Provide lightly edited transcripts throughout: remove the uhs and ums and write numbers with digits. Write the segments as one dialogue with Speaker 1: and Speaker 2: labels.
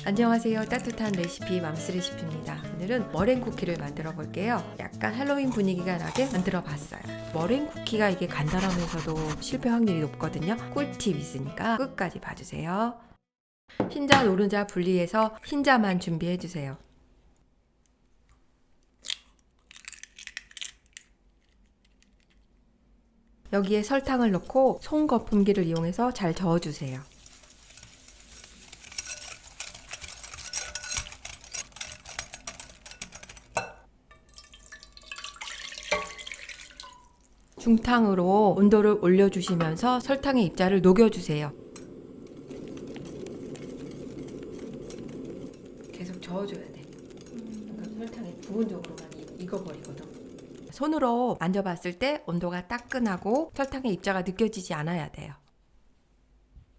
Speaker 1: 안녕하세요. 따뜻한 레시피 맘스 레시피입니다. 오늘은 머랭 쿠키를 만들어 볼게요. 약간 할로윈 분위기가 나게 만들어 봤어요. 머랭 쿠키가 이게 간단하면서도 실패 확률이 높거든요. 꿀팁 있으니까 끝까지 봐주세요. 흰자 노른자 분리해서 흰자만 준비해 주세요. 여기에 설탕을 넣고 손거품기를 이용해서 잘 저어주세요. 중탕으로 온도를 올려주시면서 설탕의 입자를 녹여주세요. 계속 저어줘야 돼. 그러니까 설탕이 부분적으로만 익어버리거든. 손으로 만져봤을 때 온도가 따끈하고 설탕의 입자가 느껴지지 않아야 돼요.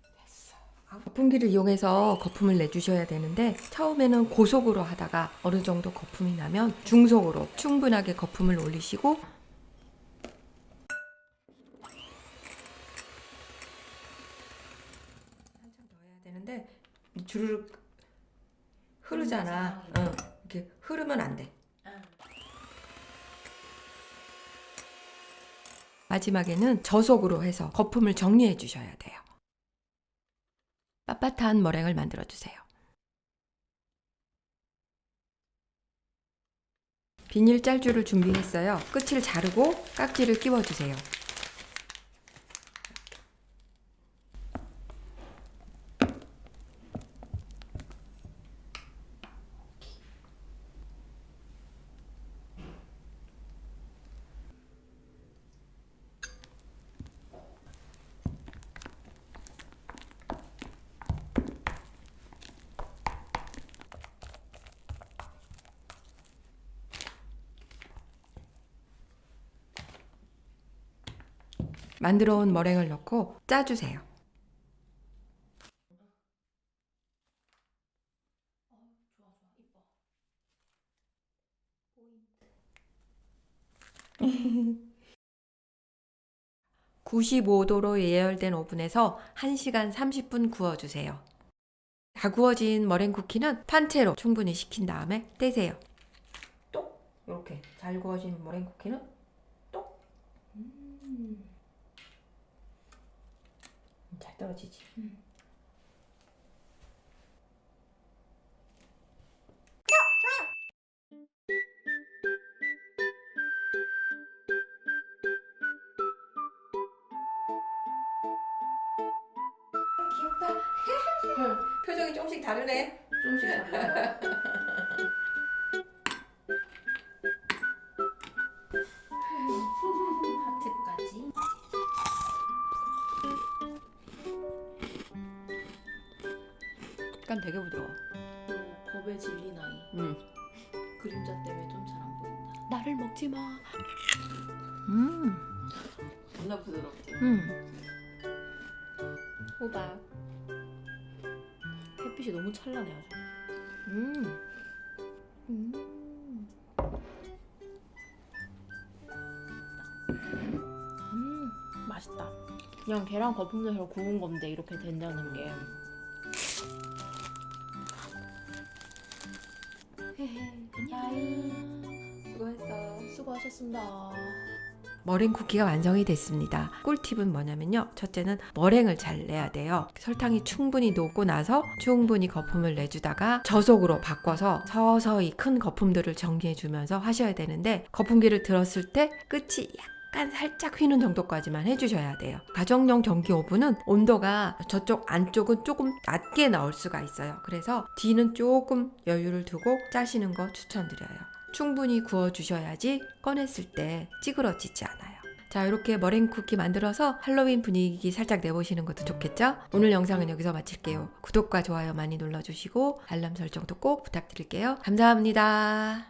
Speaker 1: 됐어. 거품기를 이용해서 거품을 내주셔야 되는데 처음에는 고속으로 하다가 어느 정도 거품이 나면 중속으로 충분하게 거품을 올리시고 한참 더 해야 되는데 주르륵 흐르잖아. 이렇게 흐르면 안 돼. 마지막에는 저속으로 해서 거품을 정리해 주셔야 돼요. 빳빳한 머랭을 만들어 주세요. 비닐 짤줄을 준비했어요. 끝을 자르고 깍지를 끼워 주세요. 만들어 온 머랭을 넣고 짜주세요. 좋아, 95도로 예열된 오븐에서 1시간 30분 구워주세요. 다 구워진 머랭 쿠키는 판채로 충분히 식힌 다음에 떼세요. 똑! 이렇게 잘 구워진 머랭 쿠키는 똑! 잘 떨어지지? 귀엽다. 표정이 조금씩 다르네.
Speaker 2: 조금씩 달라요. 하트까지.
Speaker 1: 약간 되게 부드러워.
Speaker 2: 겁에 질린 아이. 그림자 때문에 좀 잘 안 보인다.
Speaker 1: 나를 먹지 마.
Speaker 2: 존나 부드럽지.
Speaker 1: 호박.
Speaker 2: 햇빛이 너무 찬란해 아주. 맛있다. 그냥 계란 거품 내서 구운 건데 이렇게 된다는 게.
Speaker 1: 안녕. 수고했어.
Speaker 2: 수고하셨습니다.
Speaker 1: 머랭 쿠키가 완성이 됐습니다. 꿀팁은 뭐냐면요. 첫째는 머랭을 잘 내야 돼요. 설탕이 충분히 녹고 나서 충분히 거품을 내주다가 저속으로 바꿔서 서서히 큰 거품들을 정리해주면서 하셔야 되는데 거품기를 들었을 때 끝이 약간 살짝 휘는 정도까지만 해주셔야 돼요. 가정용 전기 오븐은 온도가 저쪽 안쪽은 조금 낮게 나올 수가 있어요. 그래서 뒤는 조금 여유를 두고 짜시는 거 추천드려요. 충분히 구워주셔야지 꺼냈을 때 찌그러지지 않아요. 자, 이렇게 머랭 쿠키 만들어서 할로윈 분위기 살짝 내보시는 것도 좋겠죠? 오늘 영상은 여기서 마칠게요. 구독과 좋아요 많이 눌러주시고 알람 설정도 꼭 부탁드릴게요. 감사합니다.